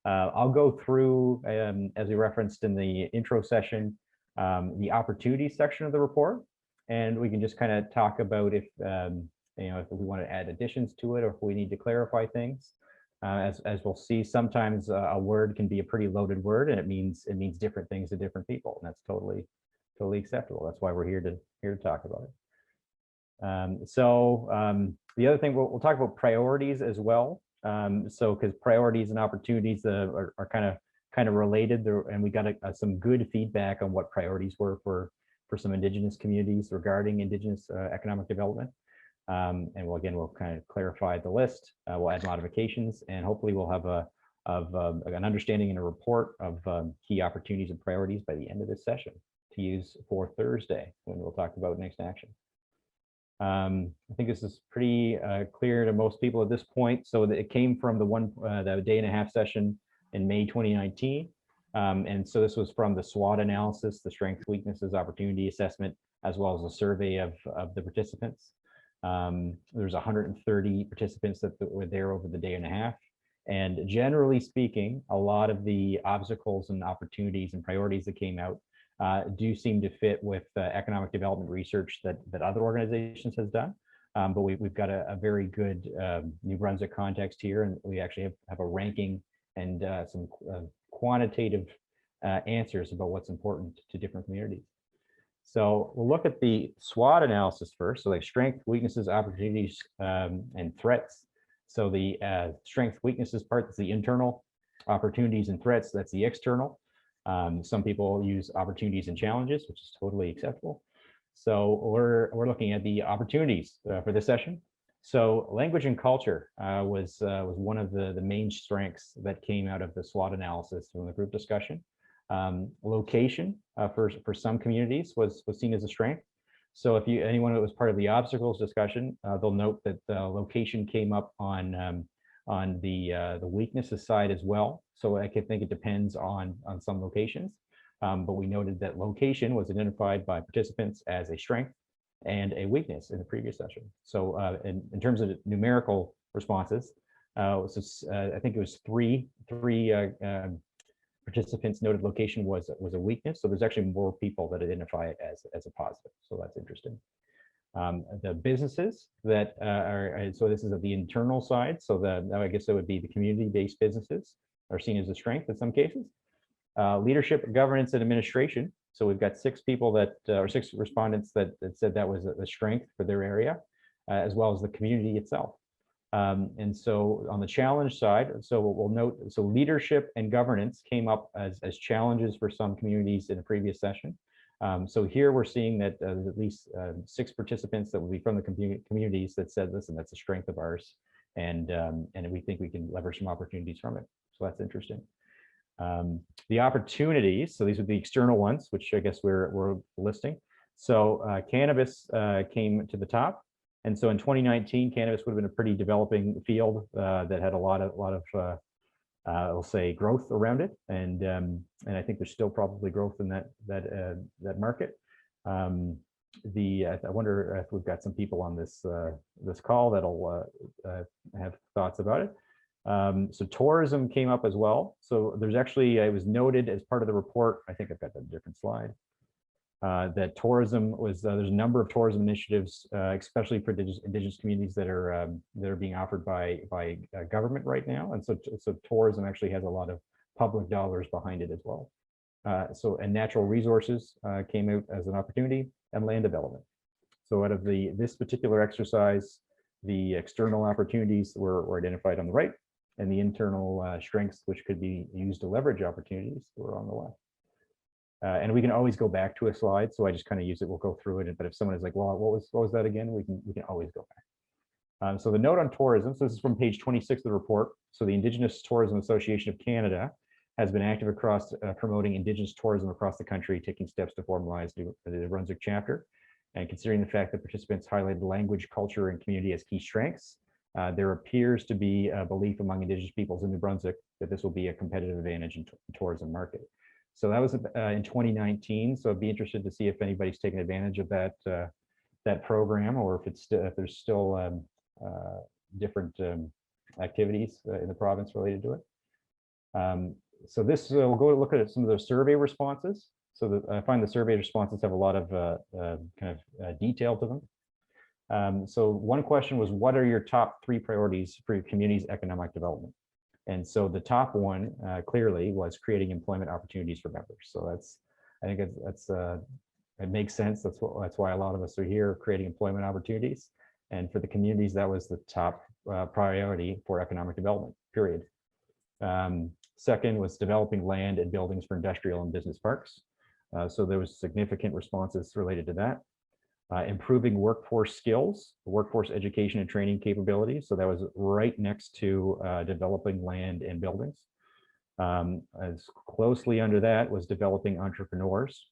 I'll go through, as we referenced in the intro session, the opportunities section of the report, and we can just kind of talk about if if we want to add additions to it or if we need to clarify things. As we'll see, sometimes a word can be a pretty loaded word, and it means different things to different people, and that's totally acceptable. That's why we're here to talk about it. The other thing, we'll talk about priorities as well. Because priorities and opportunities are kind of related there, and we got some good feedback on what priorities were for some Indigenous communities regarding Indigenous economic development. And we'll kind of clarify the list. We'll add modifications, and hopefully we'll have an understanding and a report of key opportunities and priorities by the end of this session to use for Thursday, when we'll talk about next action. I think this is pretty clear to most people at this point. So it came from the day-and-a-half session in May 2019. And so this was from the SWOT analysis, the strengths, weaknesses, opportunity assessment, as well as a survey of the participants. There's 130 participants that were there over the day-and-a-half. And generally speaking, a lot of the obstacles and opportunities and priorities that came out do seem to fit with economic development research that other organizations has done. But we've got a very good New Brunswick context here, and we actually have a ranking and some quantitative answers about what's important to different communities. So we'll look at the SWOT analysis first. So like strengths, weaknesses, opportunities, and threats. So the strength, weaknesses part, that's the internal. Opportunities and threats, that's the external. Some people use opportunities and challenges, which is totally acceptable. So we're looking at the opportunities for this session. So language and culture was one of the main strengths that came out of the SWOT analysis from the group discussion. Location for some communities was seen as a strength. So if anyone that was part of the obstacles discussion, they'll note that location came up on the weaknesses side as well. So I could think it depends on some locations, but we noted that location was identified by participants as a strength and a weakness in the previous session. So in terms of numerical responses, I think it was three participants noted location was a weakness. So there's actually more people that identify it as a positive. So that's interesting. The businesses that so this is at the internal side. So I guess that would be the community-based businesses are seen as a strength in some cases. Leadership, governance, and administration. So we've got 6 people or 6 respondents that said that was a strength for their area, as well as the community itself. And so on the challenge side, so we'll note, so leadership and governance came up as challenges for some communities in a previous session. So here we're seeing that there's at least 6 participants that will be from the communities that said, listen, that's a strength of ours, and we think we can leverage some opportunities from it. So that's interesting. The opportunities, so these are the external ones, which I guess we're listing. So cannabis came to the top. And so in 2019, cannabis would have been a pretty developing field that had a lot of we'll say growth around it, and I think there's still probably growth in that market. I wonder if we've got some people on this call that'll have thoughts about it. So tourism came up as well. So there's actually, it was noted as part of the report, I think I've got a different slide, that tourism was, there's a number of tourism initiatives, especially for indigenous communities that are being offered by government right now. And so tourism actually has a lot of public dollars behind it as well. And natural resources came out as an opportunity, and land development. So out of this particular exercise, the external opportunities were identified on the right, and the internal strengths, which could be used to leverage opportunities, were on the left. And we can always go back to a slide, so I just kind of use it. We'll go through it, but if someone is like, "Well, what was that again?" We can always go back. So the note on tourism. So this is from page 26 of the report. So the Indigenous Tourism Association of Canada has been active across promoting Indigenous tourism across the country, taking steps to formalize the Brunswick chapter. And considering the fact that participants highlighted language, culture, and community as key strengths, there appears to be a belief among Indigenous peoples in New Brunswick that this will be a competitive advantage in the tourism market. So that was in 2019. So I'd be interested to see if anybody's taken advantage of that program, or if there's still different activities in the province related to it. So this, we'll go look at some of the survey responses. So I find the survey responses have a lot of detail to them. So one question was, what are your top 3 priorities for your community's economic development? And so the top one clearly was creating employment opportunities for members. So I think it makes sense. That's why a lot of us are here, creating employment opportunities. And for the communities, that was the top priority for economic development, period. Second was developing land and buildings for industrial and business parks. So there was significant responses related to that. Improving workforce skills, workforce education and training capabilities. So that was right next to developing land and buildings. As closely under that was developing entrepreneurs.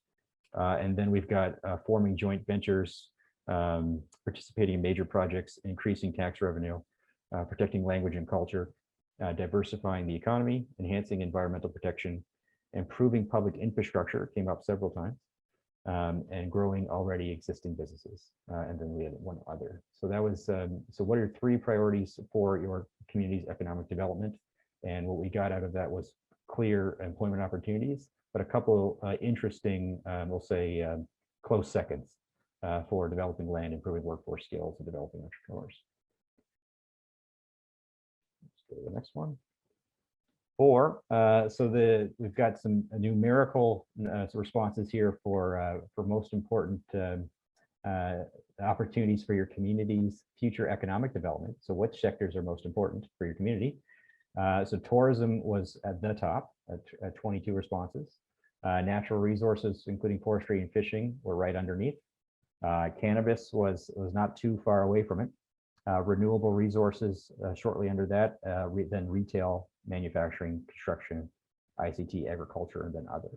And then we've got forming joint ventures, participating in major projects, increasing tax revenue, protecting language and culture, diversifying the economy, enhancing environmental protection, improving public infrastructure, came up several times, and growing already existing businesses. And then we had one other. So that was, so what are 3 priorities for your community's economic development? And what we got out of that was clear employment opportunities, but a couple interesting, we'll say, close seconds for developing land, improving workforce skills, and developing entrepreneurs. Let's go to the next one. 4. So we've got some numerical responses here for most important opportunities for your community's future economic development. So which sectors are most important for your community? So tourism was at the top at 22 responses. Natural resources, including forestry and fishing, were right underneath. Cannabis was not too far away from it. Renewable resources shortly under that, then retail, manufacturing, construction, ICT, agriculture, and then other.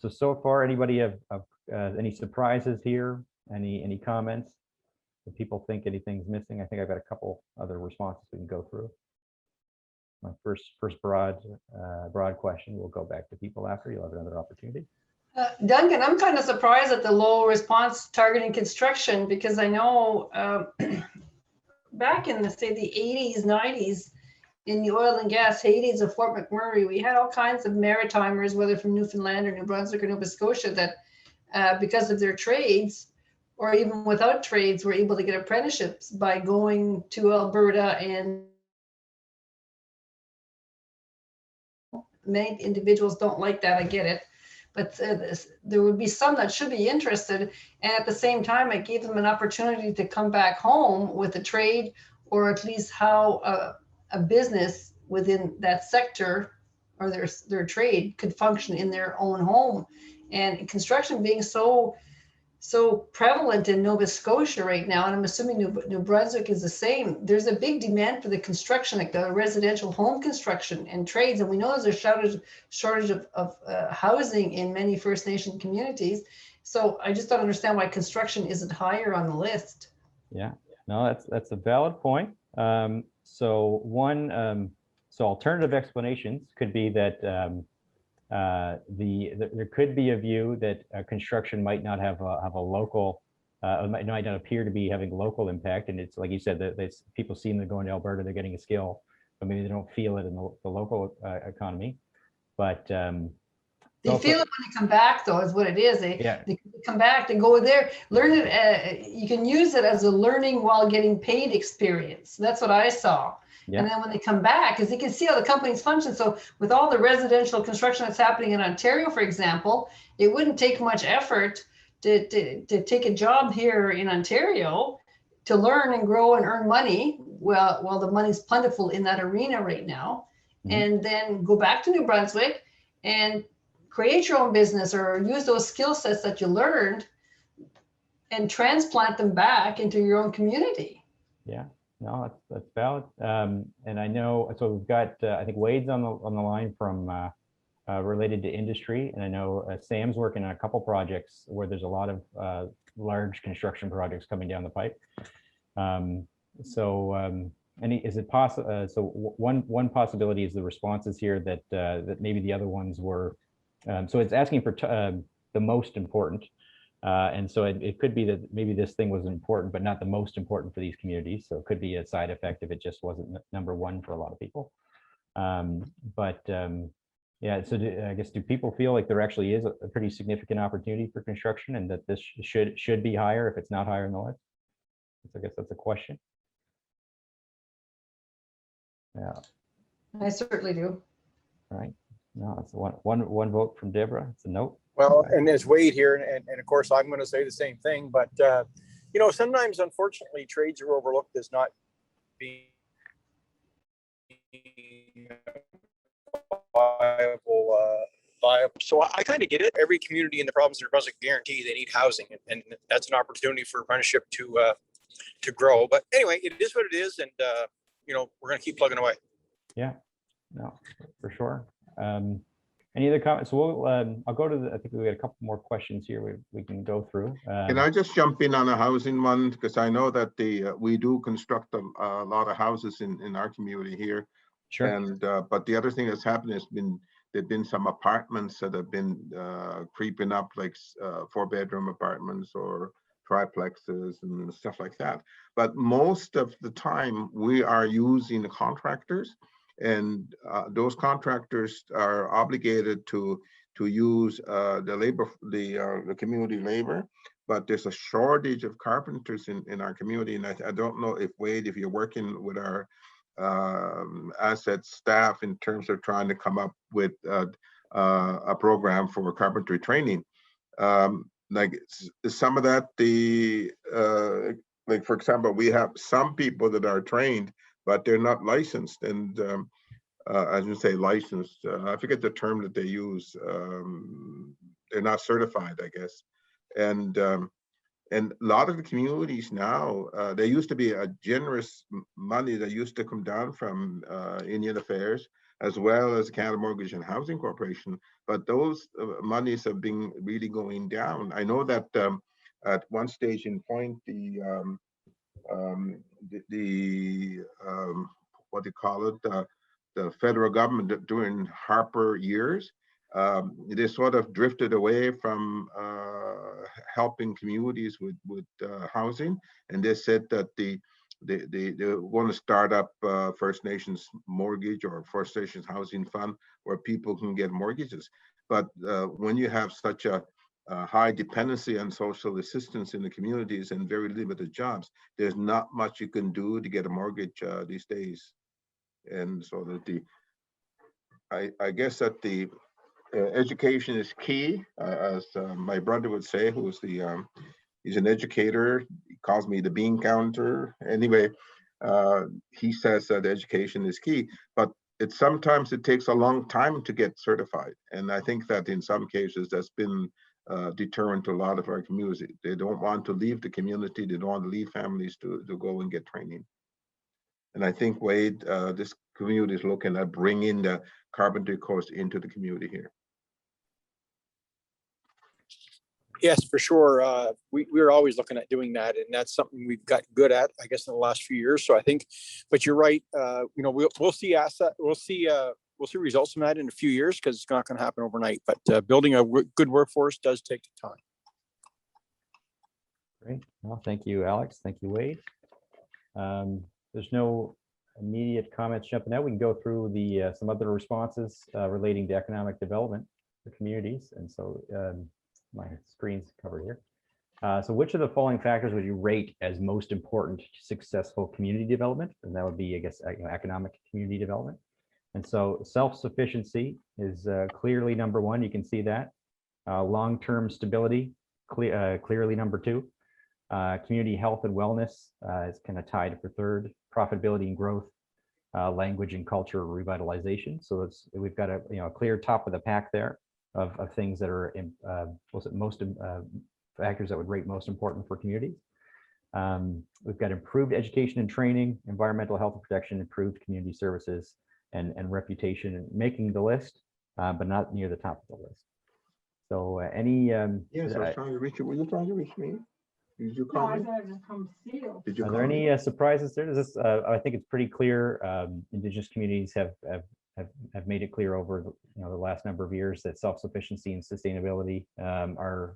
So far, anybody have any surprises here? Any comments? Do people think anything's missing? I think I've got a couple other responses we can go through. My first broad question. We'll go back to people after. You'll have another opportunity. Duncan, I'm kind of surprised at the low response targeting construction, because I know back in the 80s, 90s, in the oil and gas heydays of Fort McMurray, we had all kinds of maritimers, whether from Newfoundland or New Brunswick or Nova Scotia, that because of their trades, or even without trades, were able to get apprenticeships by going to Alberta. And many individuals don't like that, I get it. But there would be some that should be interested. And at the same time, it gave them an opportunity to come back home with a trade, or at least how a business within that sector or their trade could function in their own home. And construction being so prevalent in Nova Scotia right now, and I'm assuming New Brunswick is the same, there's a big demand for the construction, like the residential home construction and trades. And we know there's a shortage of housing in many First Nation communities. So I just don't understand why construction isn't higher on the list. Yeah, no, that's a valid point. So alternative explanations could be that there could be a view that construction might not have a local, might not appear to be having local impact, and it's like you said, that people see them going to Alberta, they're getting a skill, but maybe they don't feel it in the local economy. But they feel it when they come back, though, is what it is. They come back, they go there, learn it. You can use it as a learning while getting paid experience. That's what I saw. Yeah. And then when they come back, because they can see how the companies function. So with all the residential construction that's happening in Ontario, for example, it wouldn't take much effort to take a job here in Ontario to learn and grow and earn money while the money's plentiful in that arena right now. Mm-hmm. And then go back to New Brunswick and create your own business, or use those skill sets that you learned and transplant them back into your own community. Yeah. No, that's valid. And I know, so we've got, I think Wade's on the line from related to industry. And I know Sam's working on a couple projects where there's a lot of large construction projects coming down the pipe. Is it possible? So one possibility is the responses here that maybe the other ones were, so it's asking for the most important. And so it could be that maybe this thing was important, but not the most important for these communities. So it could be a side effect if it just wasn't number one for a lot of people. Yeah, so I guess, do people feel like there actually is a pretty significant opportunity for construction, and that this should be higher if it's not higher in the list? I guess that's a question. Yeah. I certainly do. All right. No, it's one vote from Deborah. It's a no. Well, and there's Wade here, and of course I'm going to say the same thing. But you know, sometimes unfortunately trades are overlooked as not being viable. So I kind of get it. Every community in the province doesn't guarantee they need housing, and that's an opportunity for apprenticeship to grow. But anyway, it is what it is, and you know, we're going to keep plugging away. Yeah, no, for sure. Any other comments? So we'll, I'll go to I think we got a couple more questions here we can go through. Can I just jump in on a housing one? Because I know that we do construct a lot of houses in our community here. Sure. And but the other thing that's happened has been there've been some apartments that have been creeping up, like 4-bedroom apartments or triplexes and stuff like that. But most of the time we are using the contractors, and those contractors are obligated to use the community labor. But there's a shortage of carpenters in our community, and I don't know if Wade, if you're working with our asset staff in terms of trying to come up with a program for carpentry training. Like some of that, like for example, we have some people that are trained, but they're not licensed. And I shouldn't say licensed, I forget the term that they use. They're not certified, I guess. And a lot of the communities now, there used to be a generous money that used to come down from Indian Affairs, as well as Canada Mortgage and Housing Corporation. But those monies have been really going down. I know that at one stage in point, what do you call it? The federal government during Harper years, they sort of drifted away from helping communities with housing, and they said that they want to start up First Nations mortgage or First Nations housing fund where people can get mortgages. But when you have such a high dependency on social assistance in the communities and very limited jobs, there's not much you can do to get a mortgage these days. And so that I guess that the education is key, as my brother would say, who's he's an educator. He calls me the bean counter. Anyway, he says that education is key, but sometimes it takes a long time to get certified. And I think that in some cases that's been deterrent to a lot of our community. They don't want to leave the community. They don't want to leave families to go and get training. And I think, Wade, this community is looking at bringing the carpentry course into the community here. Yes, for sure. We're always looking at doing that, and that's something we've got good at, I guess, in the last few years. So I think, but you're right. You know, we'll see results from that in a few years, because it's not going to happen overnight. But building a good workforce does take time. Great. Well, thank you, Alex. Thank you, Wade. There's no immediate comments jumping out. We can go through the some other responses relating to economic development for communities. And so my screen's covered here. So which of the following factors would you rate as most important to successful community development? And that would be, I guess, economic community development. And so self-sufficiency is clearly number one. You can see that. Long-term stability, clearly number two. Community health and wellness is kind of tied for third. Profitability and growth, language and culture revitalization. So we've got a clear top of the pack there of things that are most factors that would rate most important for communities. We've got improved education and training, environmental health and protection, improved community services, and reputation, making the list, but not near the top of the list. So any yes, I was trying to reach you. Were you trying to reach me? Did you call me? Did you Are there any surprises there? This, I think it's pretty clear. Indigenous communities have made it clear over the last number of years that self-sufficiency and sustainability are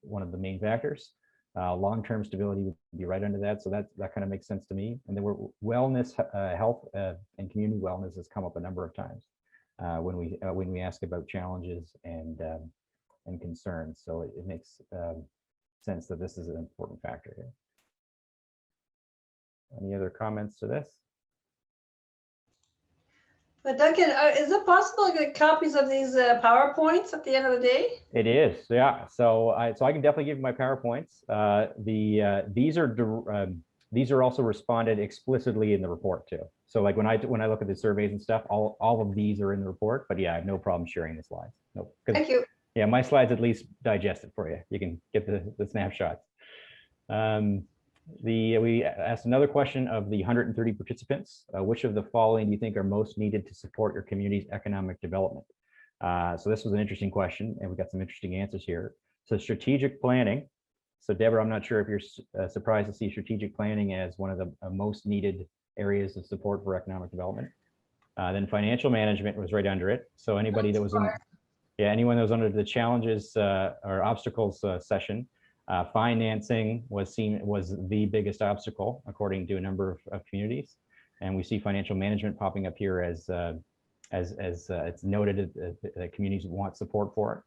one of the main factors. Long-term stability would be right under that. So that kind of makes sense to me. And then wellness, health, and community wellness has come up a number of times when we ask about challenges and concerns. So it makes sense that this is an important factor here. Any other comments to this? But Duncan, is it possible to get copies of these PowerPoints at the end of the day? It is, yeah. So I can definitely give you my PowerPoints. These are also responded explicitly in the report too. So like when I look at the surveys and stuff, all of these are in the report. But yeah, I have no problem sharing the slides. No, Thank you. Yeah, my slides at least digest it for you. You can get the snapshots. We asked another question of the 130 participants. Which of the following do you think are most needed to support your community's economic development? So this was an interesting question, and we got some interesting answers here. So strategic planning. So Deborah, I'm not sure if you're surprised to see strategic planning as one of the most needed areas of support for economic development. Then financial management was right under it. So anybody that was in, anyone that was under the challenges or obstacles session, financing was the biggest obstacle according to a number of communities, and we see financial management popping up here as it's noted that communities want support for it.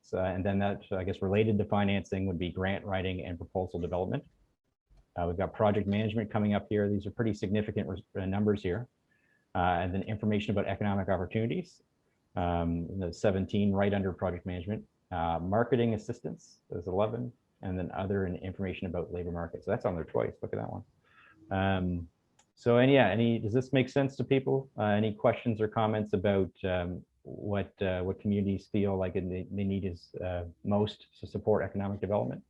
So, and then that, I guess, related to financing would be grant writing and proposal development. We've got project management coming up here. These are pretty significant numbers here, and then information about economic opportunities. The 17 right under project management. Marketing assistance is 11. And then other information about labor markets. So that's on there twice. Look at that one. So does this make sense to people? Any questions or comments about what communities feel like they need is most to support economic development?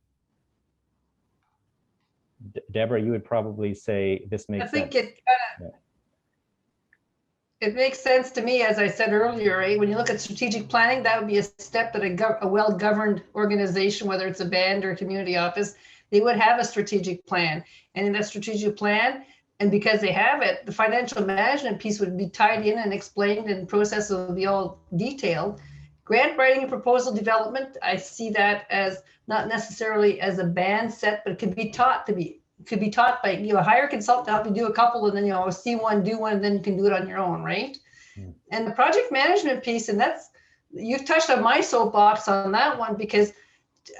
Deborah, you would probably say this makes sense. I think it makes sense to me, as I said earlier, right? When you look at strategic planning, that would be a step that a well-governed organization, whether it's a band or a community office, they would have a strategic plan. And in that strategic plan, and because they have it, the financial management piece would be tied in and explained, and process would be all detailed. Grant writing and proposal development, I see that as not necessarily as a band set, but it could be taught by, hire a consultant to help you do a couple, and then, see one, do one, and then you can do it on your own, right? Yeah. And the project management piece, and you've touched on my soapbox on that one, because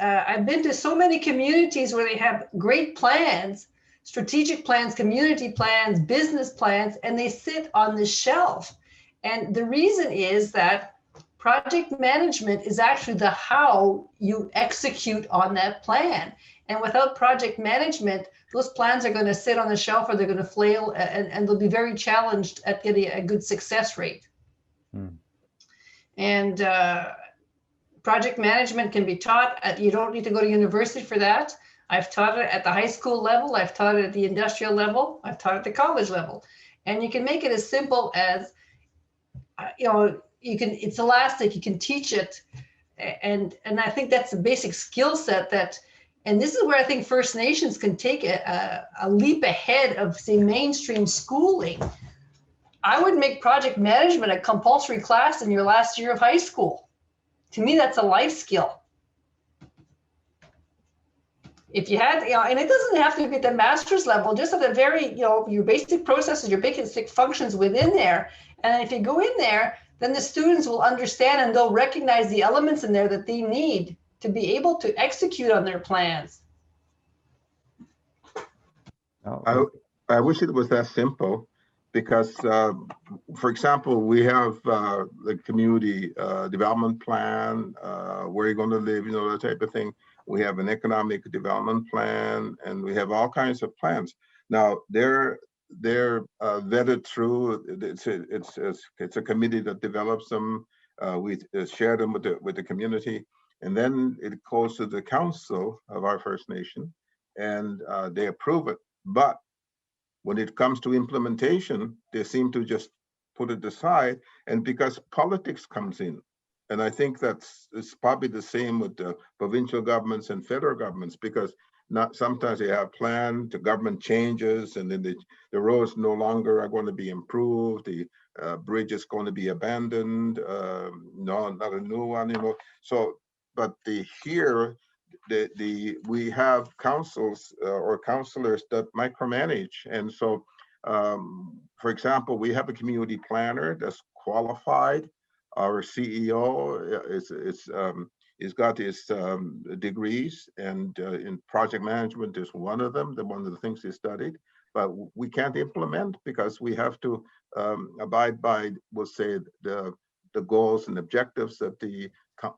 I've been to so many communities where they have great plans, strategic plans, community plans, business plans, and they sit on the shelf. And the reason is that project management is actually the how you execute on that plan. And without project management, those plans are going to sit on the shelf, or they're going to flail, and they'll be very challenged at getting a good success rate. And project management can be taught. You don't need to go to university for that. I've taught it at the high school level. I've taught it at the industrial level. I've taught it at the college level. And you can make it as simple as, it's elastic. You can teach it. And I think that's a basic skill set and this is where I think First Nations can take a leap ahead of, say, mainstream schooling. I would make project management a compulsory class in your last year of high school. To me, that's a life skill. If you had, and it doesn't have to be at the master's level, just at the very, your basic processes, your basic functions within there. And if you go in there, then the students will understand, and they'll recognize the elements in there that they need to be able to execute on their plans. I wish it was that simple, because, for example, we have the community development plan, where you're going to live, that type of thing. We have an economic development plan, and we have all kinds of plans. Now they're vetted through. It's a committee that develops them. We share them with the community. And then it goes to the council of our First Nation, and they approve it. But when it comes to implementation, they seem to just put it aside, and because politics comes in. And I think it's probably the same with the provincial governments and federal governments, because sometimes they have planned, the government changes, and then the roads no longer are going to be improved, the bridge is going to be abandoned, no, not a new one, So, but here, we have councils or counselors that micromanage. And so, for example, we have a community planner that's qualified. Our CEO he's got his degrees, and in project management is one of them, one of the things he studied. But we can't implement because we have to abide by, we'll say, the goals and objectives that the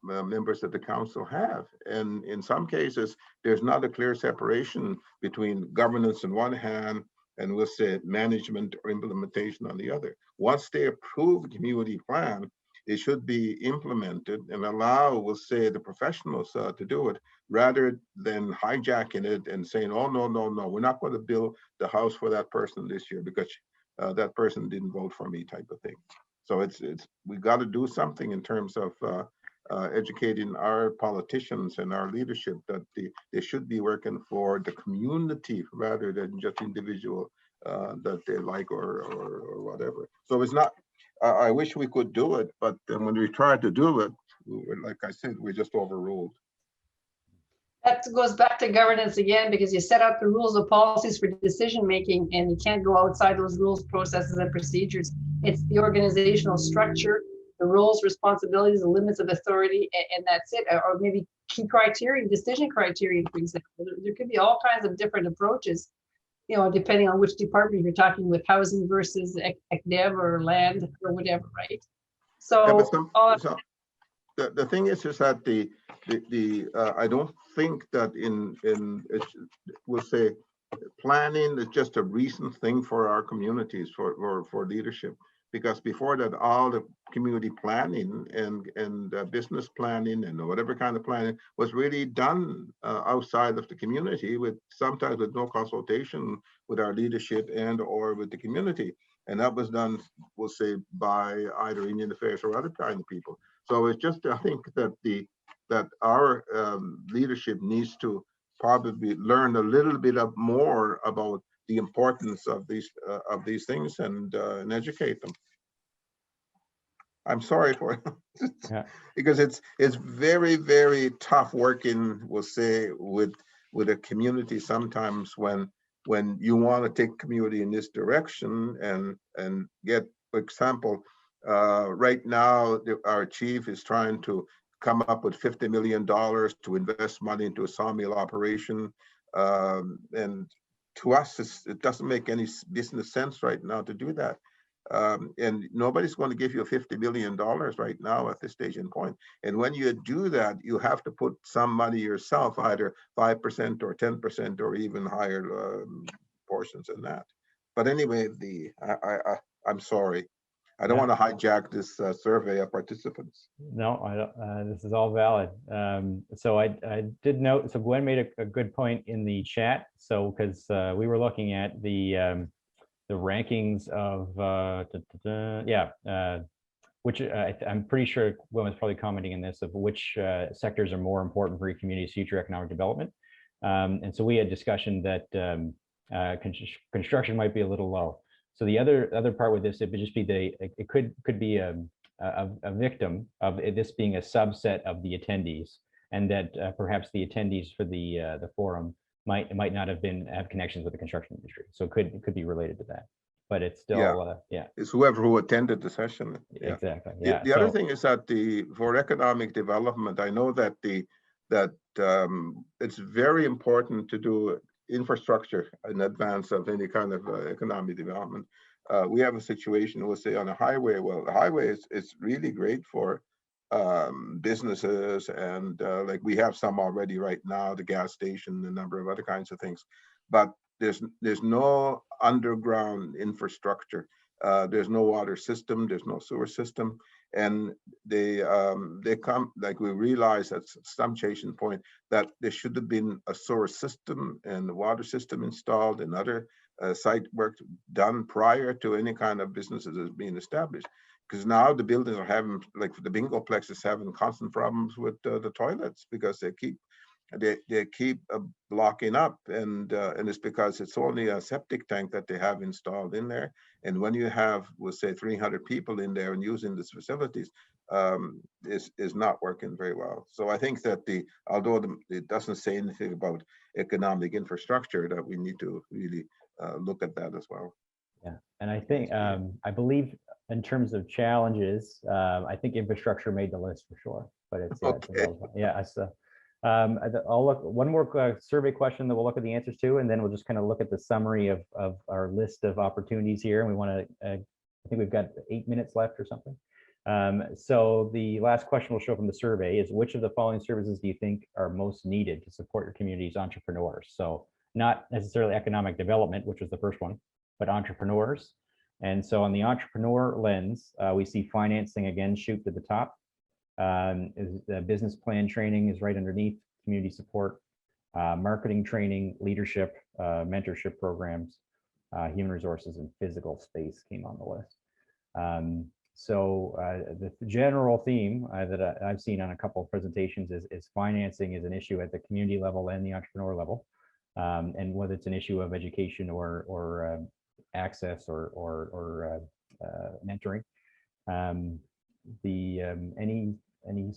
members of the council have. And in some cases, there's not a clear separation between governance on one hand and, we'll say, management or implementation on the other. Once they approve a community plan, it should be implemented and allow, we'll say, the professionals to do it, rather than hijacking it and saying, oh, no, we're not going to build the house for that person this year because that person didn't vote for me, type of thing. So we got to do something in terms of educating our politicians and our leadership that they should be working for the community rather than just individual that they like or whatever. So it's not, I wish we could do it, but when we tried to do it, like I said, we're just overruled. That goes back to governance again, because you set out the rules of policies for decision making, and you can't go outside those rules, processes, and procedures. It's the organizational structure, the roles, responsibilities, the limits of authority, and that's it. Or maybe key criteria, decision criteria, for example. There could be all kinds of different approaches, you know, depending on which department you're talking with, housing versus ECDEV or land or whatever, right? So, yeah, the thing is that I don't think that we'll say planning is just a recent thing for our communities for leadership, because before that, all the community planning and business planning and whatever kind of planning was really done outside of the community, sometimes with no consultation with our leadership and or with the community. And that was done, we'll say, by either Indian Affairs or other kind of people. So it's just, I think that our leadership needs to probably learn a little bit more about the importance of these things and educate them. I'm sorry for it. Yeah. Because it's very, very tough working, we'll say, with a community sometimes when you want to take community in this direction and get, for example, right now our chief is trying to come up with $50 million to invest money into a sawmill operation, and to us it doesn't make any business sense right now to do that. And nobody's going to give you $50 million right now at this stage and point. And when you do that, you have to put some money yourself, either 5% or 10% or even higher portions than that. But anyway, I'm sorry. I don't want to hijack this survey of participants. No, I don't. This is all valid. So I did note, so Gwen made a good point in the chat. So because we were looking at the rankings of which I'm pretty sure Gwen was probably commenting in this, of which sectors are more important for your community's future economic development. And so we had discussion that construction might be a little low. So the other part with this, it would just be it could be a victim of this being a subset of the attendees, and that perhaps the attendees for the forum might not have connections with the construction industry. So it could be related to that, but it's still it's who attended the session. Yeah. Exactly. Yeah. The other thing is that for economic development, I know that it's very important to do infrastructure in advance of any kind of economic development. We have a situation, we'll say, on a highway. Well, the highway is really great for businesses, and like we have some already right now, the gas station, a number of other kinds of things. But there's no underground infrastructure. There's no water system. There's no sewer system. And they come, like, we realize at some station point that there should have been a sewer system and the water system installed and other site work done prior to any kind of businesses as being established. Because now the buildings are having, like the bingo plex is having constant problems with the toilets, because they keep blocking up, and it's because it's only a septic tank that they have installed in there. And when you have, we'll say, 300 people in there and using these facilities, is not working very well. So I think that although it doesn't say anything about economic infrastructure, that we need to really look at that as well. Yeah, and I think I believe in terms of challenges, I think infrastructure made the list for sure. But it's okay. I'll look one more survey question that we'll look at the answers to, and then we'll just kind of look at the summary of our list of opportunities here. And we want to, I think we've got 8 minutes left or something. So the last question will show from the survey is, which of the following services do you think are most needed to support your community's entrepreneurs? So not necessarily economic development, which was the first one, but entrepreneurs. And so on the entrepreneur lens, we see financing again shoot to the top. Business plan training is right underneath, community support, marketing training, leadership, mentorship programs, human resources, and physical space came on the list. So the general theme that I've seen on a couple of presentations is financing is an issue at the community level and the entrepreneur level, and whether it's an issue of education or access or mentoring. Any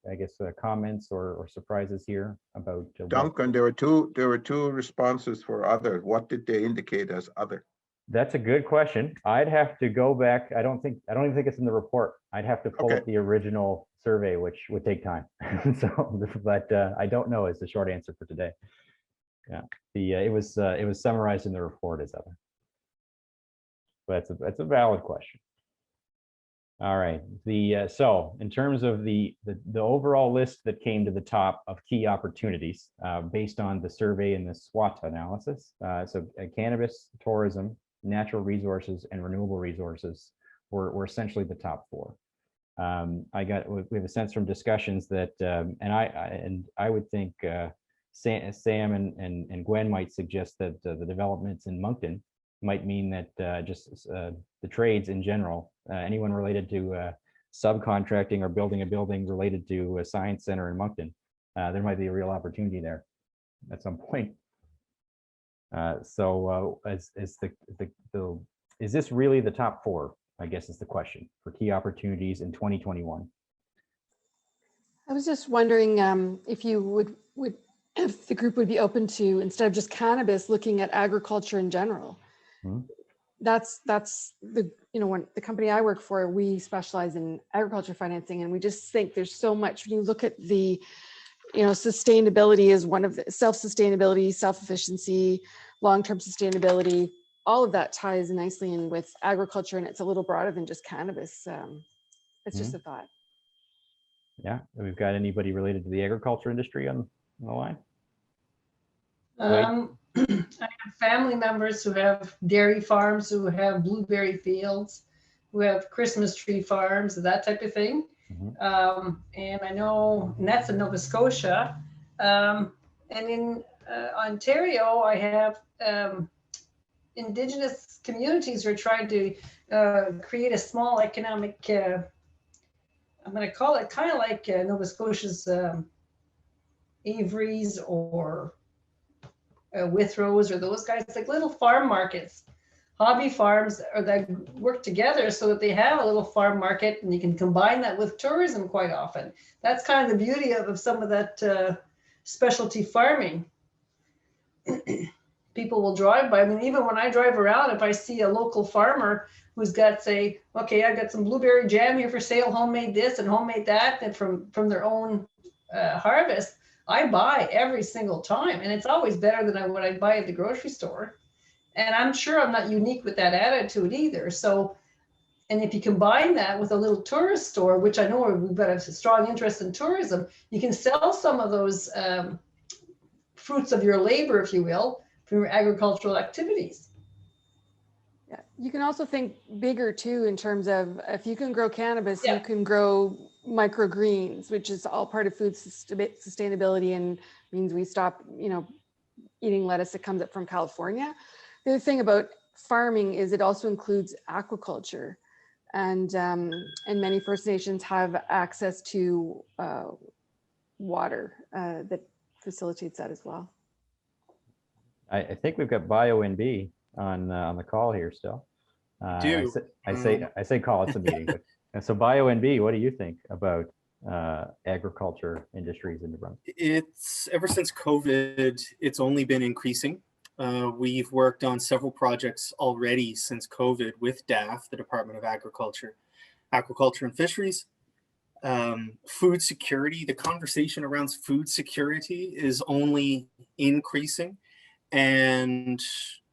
I guess comments or surprises here about Duncan? There were two responses for other. What did they indicate as other? That's a good question. I'd have to go back. I don't even think it's in the report. I'd have to pull up the original survey, which would take time. So, but I don't know is the short answer for today. Yeah, it was summarized in the report as other. But that's a valid question. All right. So in terms of the overall list that came to the top of key opportunities based on the survey and the SWOT analysis, so cannabis, tourism, natural resources, and renewable resources were essentially the top four. We have a sense from discussions that, and I would think Sam and Gwen might suggest that the developments in Moncton might mean that just the trades in general, anyone related to subcontracting or building a building related to a science center in Moncton, there might be a real opportunity there at some point. So is this really the top four, I guess is the question, for key opportunities in 2021? I was just wondering if you if the group would be open to, instead of just cannabis, looking at agriculture in general. Mm-hmm. That's the, when the company I work for, we specialize in agriculture financing, and we just think there's so much. When you look at the, sustainability is one of the self-sustainability, self-efficiency, long-term sustainability, all of that ties nicely in with agriculture, and it's a little broader than just cannabis. It's just a thought. Yeah, we've got anybody related to the agriculture industry on the line? I have family members who have dairy farms, who have blueberry fields, who have Christmas tree farms, that type of thing. Mm-hmm. And I know, and that's in Nova Scotia. And in Ontario, I have Indigenous communities who are trying to create a small economic, I'm going to call it kind of like Nova Scotia's Avery's or Withrows, or those guys, like little farm markets, hobby farms, or that work together so that they have a little farm market, and you can combine that with tourism quite often. That's kind of the beauty of some of that specialty farming. People will drive by. I mean, even when I drive around, if I see a local farmer who's got, say, okay, I've got some blueberry jam here for sale, homemade this and homemade that, and from their own harvest, I buy every single time, and it's always better than what I buy at the grocery store. And I'm sure I'm not unique with that attitude either. So, and if you combine that with a little tourist store, which I know we've got a strong interest in tourism, you can sell some of those fruits of your labor, if you will, from your agricultural activities. Yeah, you can also think bigger too, in terms of if you can grow cannabis, you can grow microgreens, which is all part of food sustainability, and means we stop, eating lettuce that comes up from California. The other thing about farming is it also includes aquaculture, and many First Nations have access to water that facilitates that as well. I think we've got BioNB on the call here still. I say call, it's a meeting. But And so BioNB, what do you think about agriculture industries in New Brunswick? It's ever since COVID, it's only been increasing. We've worked on several projects already since COVID with DAF, the Department of Agriculture and Fisheries. Food security, the conversation around food security is only increasing. And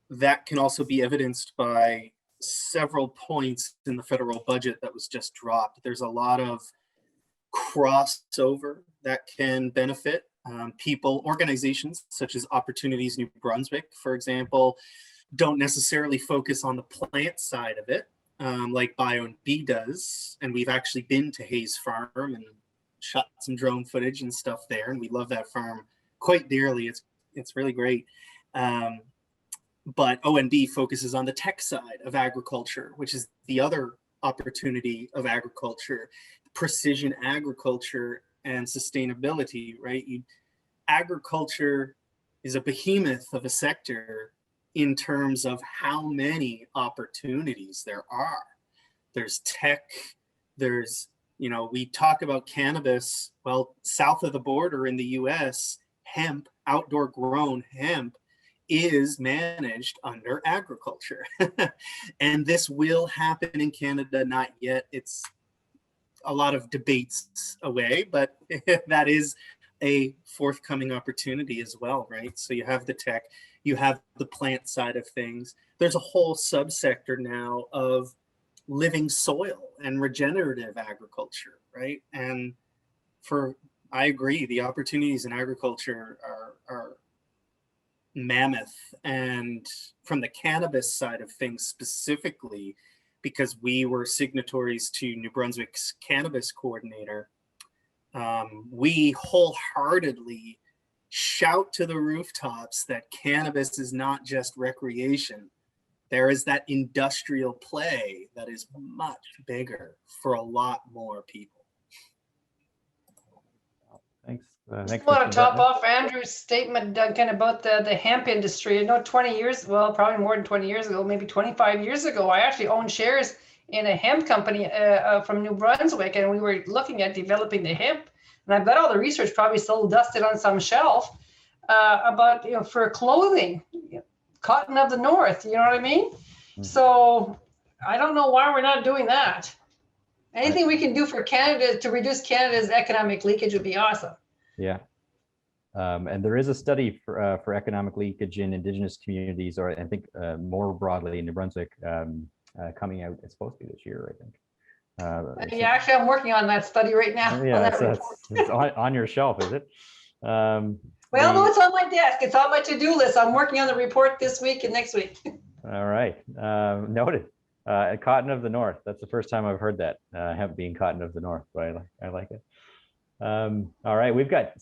that can also be evidenced by several points in the federal budget that was just dropped. There's a lot of crossover that can benefit people. Organizations such as Opportunities New Brunswick, for example, don't necessarily focus on the plant side of it, like BioNB does. And we've actually been to Hayes Farm and shot some drone footage and stuff there. And we love that farm quite dearly. It's really great. But ONB focuses on the tech side of agriculture, which is the other opportunity of agriculture, precision agriculture and sustainability, right? Agriculture is a behemoth of a sector in terms of how many opportunities there are. There's tech, there's, we talk about cannabis. Well, south of the border in the US, hemp, outdoor grown hemp, is managed under agriculture. And this will happen in Canada, not yet. It's a lot of debates away, but that is a forthcoming opportunity as well, right? So you have the tech, you have the plant side of things. There's a whole subsector now of living soil and regenerative agriculture, right? And I agree, the opportunities in agriculture are mammoth. And from the cannabis side of things specifically, because we were signatories to New Brunswick's cannabis coordinator, we wholeheartedly shout to the rooftops that cannabis is not just recreation. There is that industrial play that is much bigger for a lot more people. Thanks. I just want to top off Andrew's statement, Duncan, about the hemp industry. I know 20 years, well, probably more than 20 years ago, maybe 25 years ago, I actually owned shares in a hemp company from New Brunswick, and we were looking at developing the hemp. And I bet all the research probably still dusted on some shelf about, for clothing, cotton of the north, you know what I mean? Mm-hmm. So I don't know why we're not doing that. Anything we can do for Canada to reduce Canada's economic leakage would be awesome. Yeah. And there is a study for economic leakage in Indigenous communities, or I think more broadly in New Brunswick, coming out. It's supposed to be this year, I think. Yeah, actually, I'm working on that study right now. Yeah, it's on your shelf, is it? Well, no, it's on my desk. It's on my to-do list. I'm working on the report this week and next week. All right, noted. Cotton of the North. That's the first time I've heard that, hemp being cotton of the North, but I like it. All right, we've got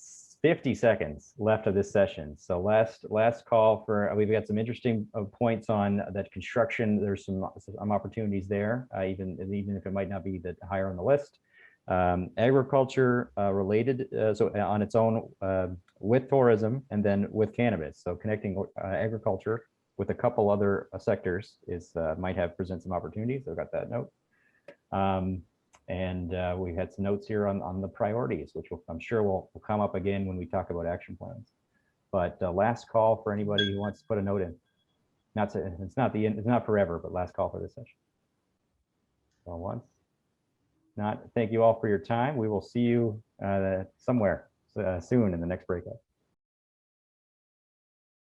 50 seconds left of this session. So last call for, we've got some interesting points on that construction. There's some opportunities there, even if it might not be that higher on the list. Agriculture related, so on its own with tourism and then with cannabis. So connecting agriculture with a couple other sectors might present some opportunities. I've got that note. And we had some notes here on the priorities, which I'm sure will come up again when we talk about action plans. But last call for anybody who wants to put a note in. It's not forever, but last call for this session. So once, not, thank you all for your time. We will see you somewhere soon in the next breakout.